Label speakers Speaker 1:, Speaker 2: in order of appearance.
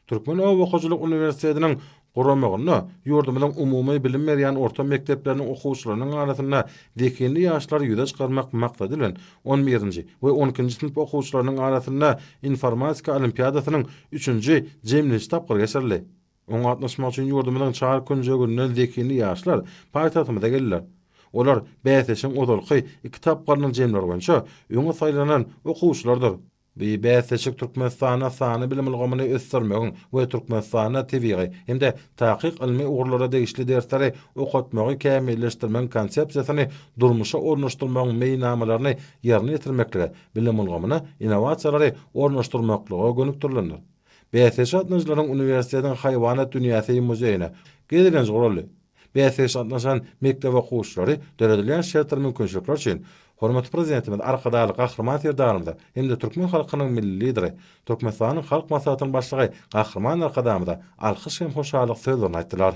Speaker 1: Türkmen Owakyjylyk Uniwersitetiniň guramagyny ýurdumyzyň umumy bilim berýän orta mekdepleriniň okuwçylarynyň arasynda dekenli ýaşlar ýüze çykarmak maksady bilen 11-nji we 12-nji sinip okuwçylarynyň arasynda informatika olimpiadasynyň 3-nji jemleşi tapgyr geçirildi. Oňa gatnaşmak üçin ýurdumyzyň çar günjegünden dekenli ýaşlar paýtagtymyza geldiler. Olar bäseşiň odalky iki tapgyrynyň jemleri boýunça öňe saýlanan okuwçylardyr. Bäseşik Türkmenistana sany bilim ilgamyny ösdürmegiň we Türkmenistana tebigy hemde takyk ilmi ugurlara degişli dersleri okutmagy kämilleşdirmeň konsepsiýasyny durmuşa ornaşdyrmagyň meýnamalaryny ýerine ýetirmekle bilim ilgamyny innovasiýalary ornaşdyrmaklyga gönükdirilendir. Bäseş atnaşlaryň uniwersitetiň haýwanat dünýäsi muzeýine gedilen zorly. Bäseş atnaşan mektep okuwçylary döredilýän şertler mümkinçilikler üçin hormatly prezidentimiz arkadaşlyk gahrman serdarymyza hem-de türkmen halkynyň milli lideri, Türkmenistanyň halk maslahatynyň başlygy Gahrman arkadamyza alkyş hem hoşallyk sözlerini aýtdylar.